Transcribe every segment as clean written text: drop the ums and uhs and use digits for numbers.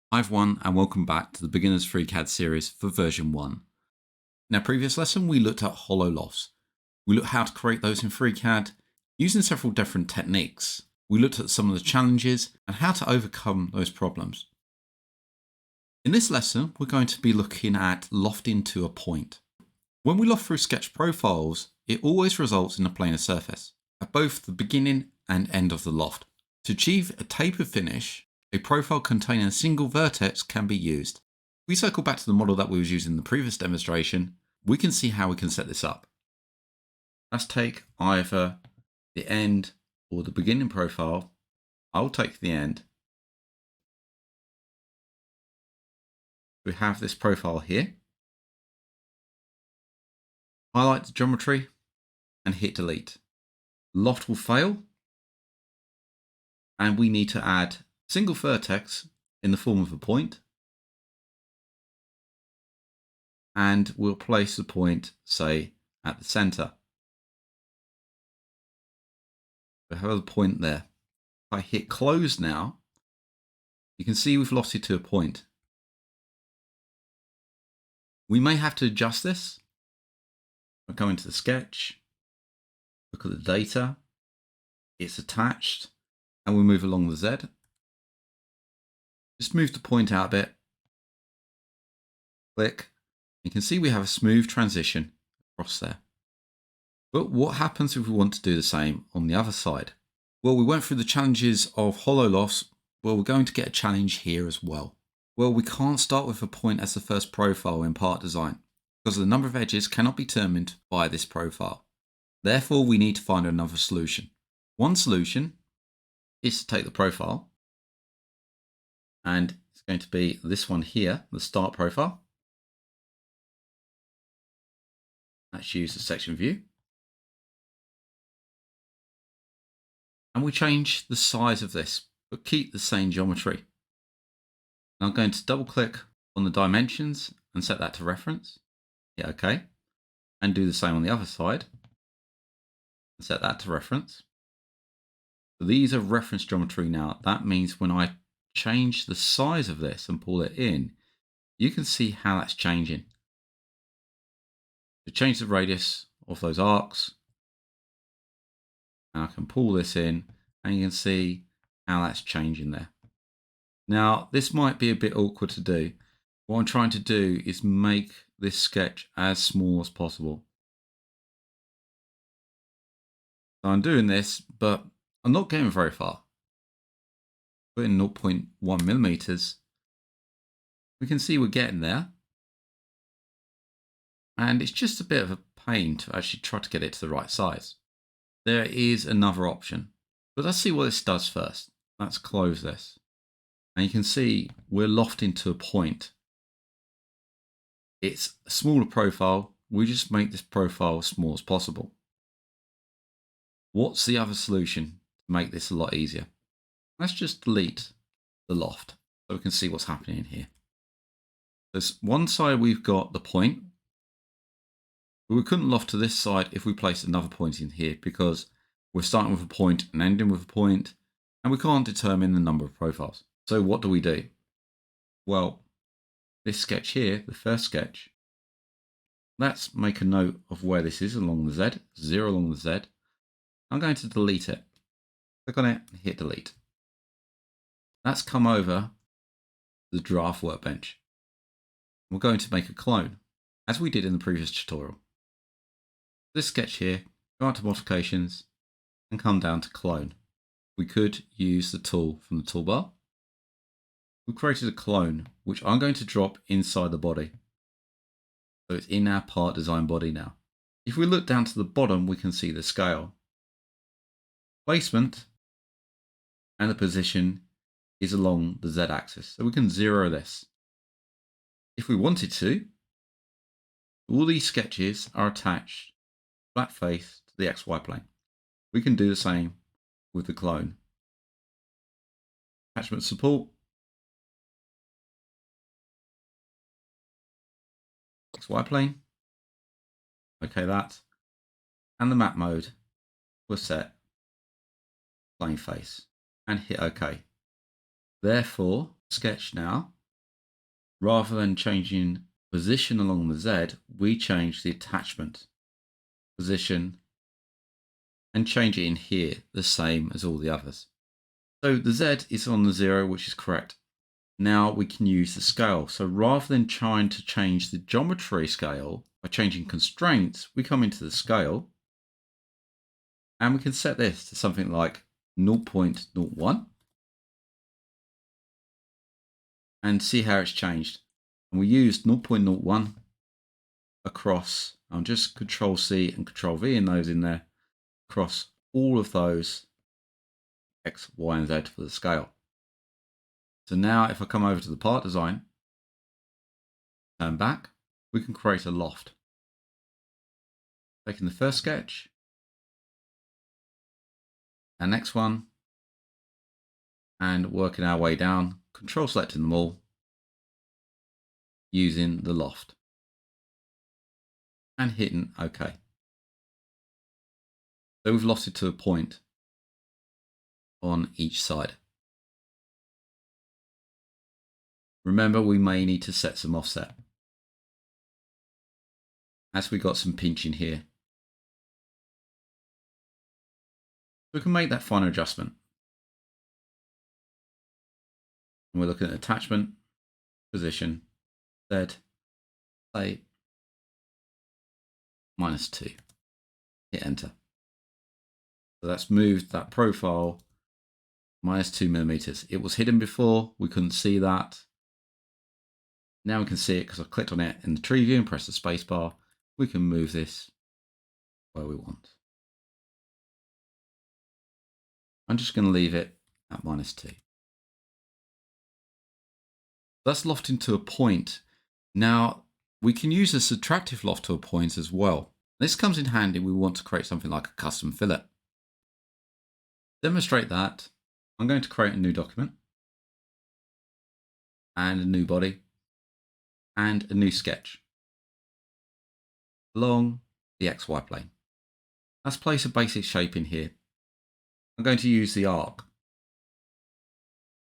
Hi everyone, and welcome back to the Beginner's FreeCAD Series for version 1. In our previous lesson, we looked at hollow lofts. We looked at how to create those in FreeCAD using several different techniques. We looked at some of the challenges and how to overcome those problems. In this lesson, we're going to be looking at lofting to a point. When we loft through sketch profiles, it always results in a planar surface at both the beginning and end of the loft. To achieve a tapered finish, a profile containing a single vertex can be used. If we circle back to the model that we was using in the previous demonstration, we can see how we can set this up. Let's take either the end or the beginning profile. I'll take the end. We have this profile here. Highlight the geometry and hit delete. Loft will fail, and we need to add single vertex in the form of a point, and we'll place the point, say, at the center. We have a point there. If I hit close now, you can see we've lofted to a point. We may have to adjust this. I'll go into the sketch, look at the data, it's attached, and we move along the Z. Just move the point out a bit. Click. You can see we have a smooth transition across there. But what happens if we want to do the same on the other side? Well, we went through the challenges of hollow lofts. Well, we're going to get a challenge here as well. Well, we can't start with a point as the first profile in part design because the number of edges cannot be determined by this profile. Therefore, we need to find another solution. One solution is to take the profile, and it's going to be this one here, the start profile. Let's use the section view. And we change the size of this, but keep the same geometry. Now I'm going to double click on the dimensions and set that to reference. Hit OK. And do the same on the other side. And set that to reference. So these are reference geometry now. That means when I change the size of this and pull it in, you can see how that's changing. To change the radius of those arcs, and I can pull this in and you can see how that's changing there. Now, this might be a bit awkward to do. What I'm trying to do is make this sketch as small as possible. So I'm doing this, but I'm not getting very far. Put in 0.1 millimeters. We can see we're getting there. And it's just a bit of a pain to actually try to get it to the right size. There is another option, but let's see what this does first. Let's close this. And you can see we're lofting to a point. It's a smaller profile. We just make this profile as small as possible. What's the other solution to make this a lot easier? Let's just delete the loft so we can see what's happening here. There's one side we've got the point, but we couldn't loft to this side if we placed another point in here because we're starting with a point and ending with a point, and we can't determine the number of profiles. So what do we do? Well, this sketch here, the first sketch, let's make a note of where this is along the Z, 0 along the Z. I'm going to delete it. Click on it and hit delete. That's come over the Draft Workbench. We're going to make a clone, as we did in the previous tutorial. This sketch here, go out to modifications and come down to clone. We could use the tool from the toolbar. We created a clone, which I'm going to drop inside the body. So it's in our part design body now. If we look down to the bottom, we can see the scale. Placement and the position is along the Z axis. So we can zero this. If we wanted to, all these sketches are attached flat face to the XY plane. We can do the same with the clone. Attachment support, XY plane, okay that, and the map mode was set plane face and hit OK. Therefore, sketch now rather than changing position along the Z, we change the attachment position and change it in here the same as all the others. So the Z is on the 0, which is correct. Now we can use the scale. So rather than trying to change the geometry scale by changing constraints, we come into the scale and we can set this to something like 0.01 and see how it's changed. And we used 0.01 across, I'll just Control C and Control V in those in there, across all of those X, Y, and Z for the scale. So now if I come over to the part design, turn back, we can create a loft. Taking the first sketch, our next one, and working our way down, Control selecting them all, using the loft, and hitting OK. So we've lofted to a point on each side. Remember, we may need to set some offset, as we got some pinching here. We can make that final adjustment. And we're looking at attachment, position, Z, say, -2. Hit enter. So that's moved that profile -2 millimeters. It was hidden before, we couldn't see that. Now we can see it because I clicked on it in the tree view and pressed the space bar. We can move this where we want. I'm just going to leave it at -2. That's lofting to a point. Now we can use a subtractive loft to a point as well. This comes in handy when we want to create something like a custom fillet. To demonstrate that, I'm going to create a new document and a new body and a new sketch along the XY plane. Let's place a basic shape in here. I'm going to use the arc.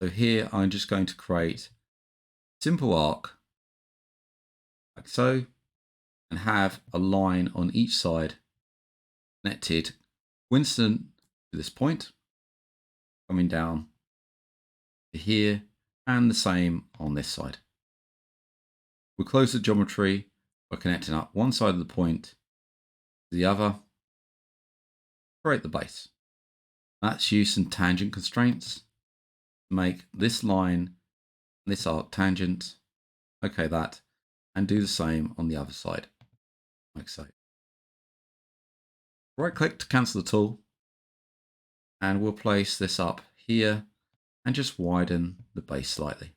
So here I'm just going to create a simple arc like so and have a line on each side connected coincident to this point, coming down to here, and the same on this side. We'll close the geometry by connecting up one side of the point to the other, create the base. Let's use some tangent constraints to make this line, this arc tangent, okay that, and do the same on the other side, like so. Right click to cancel the tool, and we'll place this up here and just widen the base slightly.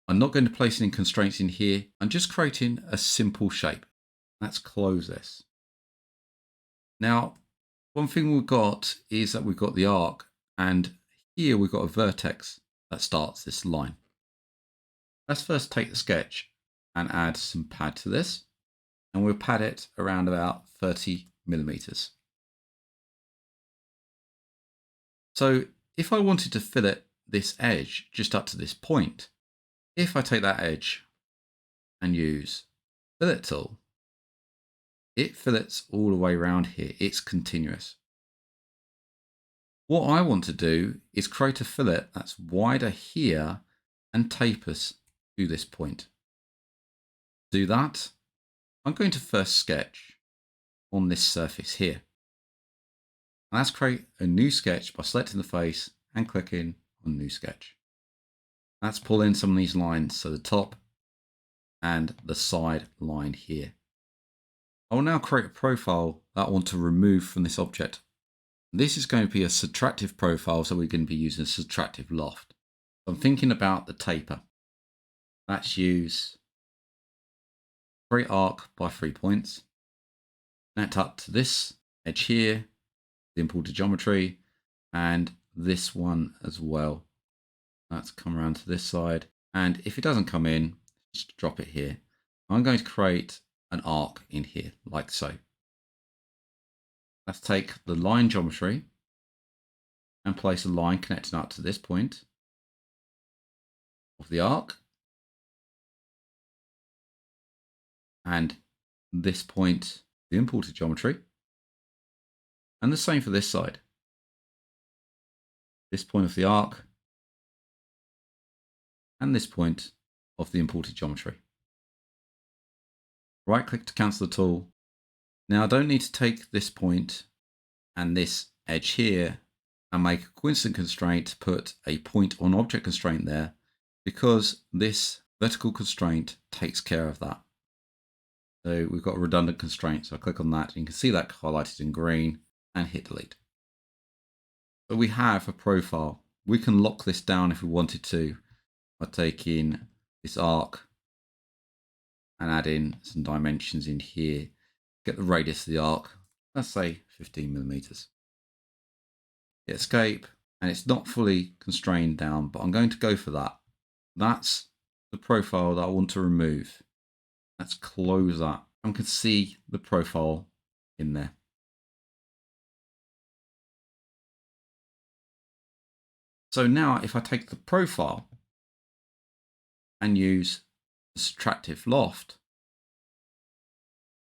I'm not going to place any constraints in here. I'm just creating a simple shape. Let's close this. Now, one thing we've got is that we've got the arc, and here we've got a vertex that starts this line. Let's first take the sketch and add some pad to this, and we'll pad it around about 30 millimeters. So if I wanted to fillet this edge just up to this point, if I take that edge and use fillet tool, it fillets all the way around here. It's continuous. What I want to do is create a fillet that's wider here and tapers to this point. To do that, I'm going to first sketch on this surface here. And let's create a new sketch by selecting the face and clicking on new sketch. Let's pull in some of these lines, so the top and the side line here. I will now create a profile that I want to remove from this object. This is going to be a subtractive profile, so we're going to be using a subtractive loft. So I'm thinking about the taper. Let's use create arc by 3 points. Connect up to this edge here, import to geometry, and this one as well. Let's come around to this side, and if it doesn't come in, just drop it here. I'm going to create an arc in here like so. Let's take the line geometry and place a line connecting up to this point of the arc, and this point, the imported geometry. And the same for this side. This point of the arc and this point of the imported geometry. Right click to cancel the tool. Now I don't need to take this point and this edge here and make a coincident constraint to put a point on object constraint there, because this vertical constraint takes care of that. So we've got a redundant constraint. So I click on that and you can see that highlighted in green and hit delete. So we have a profile. We can lock this down if we wanted to by taking this arc and add in some dimensions in here. Get the radius of the arc, let's say 15 millimeters. Hit escape, and it's not fully constrained down, but I'm going to go for that. That's the profile that I want to remove. Let's close that. And we can see the profile in there. So now if I take the profile and use the Subtractive Loft,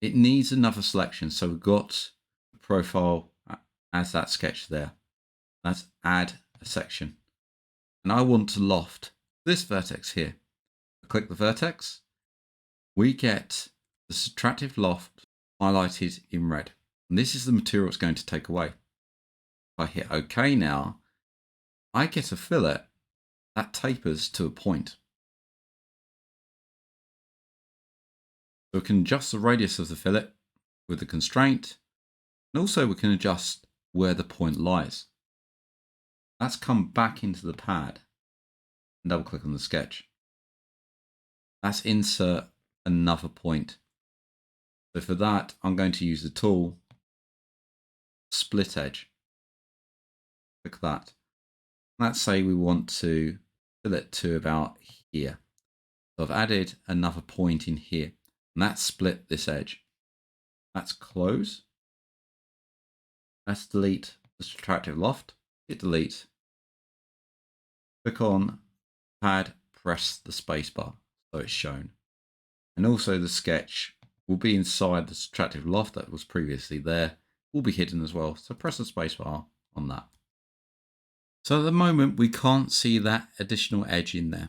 it needs another selection. So we've got the profile as that sketch there. Let's add a section. And I want to loft this vertex here. I click the vertex. We get the Subtractive Loft highlighted in red. And this is the material it's going to take away. If I hit OK now, I get a fillet that tapers to a point. So we can adjust the radius of the fillet with the constraint, and also we can adjust where the point lies. Let's come back into the pad and double click on the sketch. Let's insert another point. So for that, I'm going to use the tool Split Edge. Click that. Let's say we want to fillet to about here. So I've added another point in here, and that's split this edge. Let's close. Let's delete the Subtractive Loft. Hit delete. Click on pad, press the spacebar so it's shown. And also the sketch will be inside the Subtractive Loft that was previously there, will be hidden as well. So press the spacebar on that. So at the moment we can't see that additional edge in there.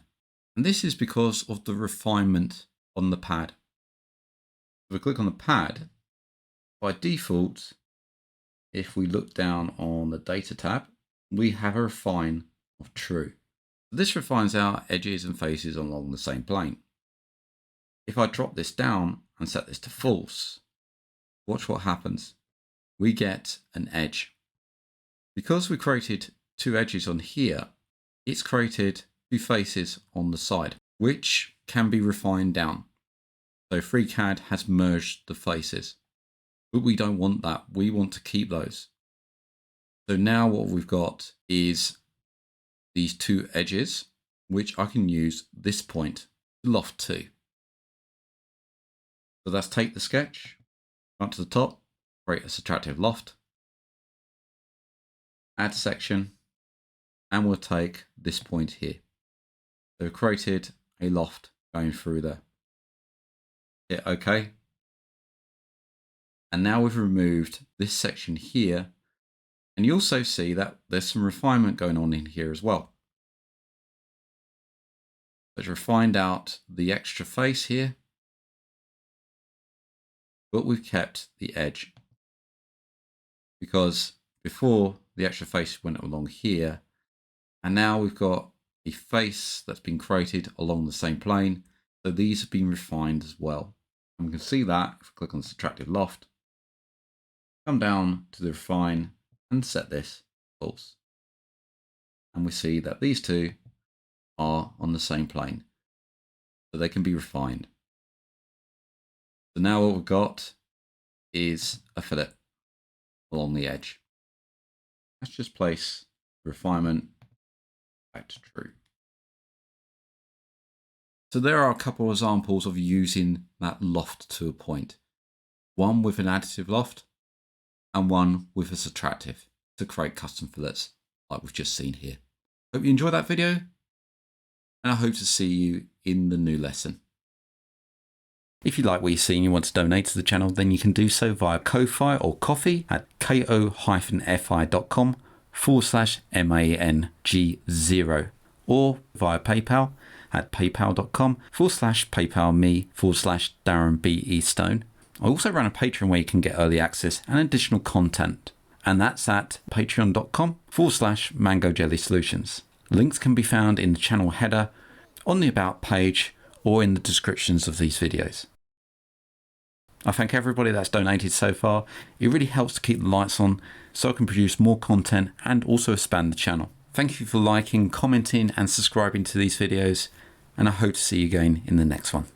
And this is because of the refinement on the pad. If we click on the pad, by default, if we look down on the data tab, we have a refine of true. This refines our edges and faces along the same plane. If I drop this down and set this to false, watch what happens. We get an edge. Because we created two edges on here, it's created two faces on the side, which can be refined down. So FreeCAD has merged the faces, but we don't want that. We want to keep those. So now what we've got is these two edges, which I can use this point to loft to. So let's take the sketch up to the top, create a Subtractive Loft, add section, and we'll take this point here. So we've created a loft going through there. Hit OK. And now we've removed this section here. And you also see that there's some refinement going on in here as well. Let's refined out the extra face here, but we've kept the edge, because before the extra face went along here, and now we've got a face that's been created along the same plane. So these have been refined as well. And we can see that if we click on the Subtractive Loft, come down to the refine and set this false. And we see that these two are on the same plane, so they can be refined. So now what we've got is a fillet along the edge. Let's just place refinement back to true. So there are a couple of examples of using that loft to a point. One with an additive loft and one with a subtractive to create custom fillets like we've just seen here. Hope you enjoyed that video, and I hope to see you in the new lesson. If you like what you see and you want to donate to the channel, then you can do so via Ko-Fi or Coffee at ko-fi.com/MANG0 or via PayPal at paypal.com/PayPalMe/DarrenBEstone. I also run a Patreon where you can get early access and additional content, and that's at patreon.com/MangoJellySolutions. Links can be found in the channel header, on the About page, or in the descriptions of these videos. I thank everybody that's donated so far. It really helps to keep the lights on so I can produce more content and also expand the channel. Thank you for liking, commenting and subscribing to these videos, and I hope to see you again in the next one.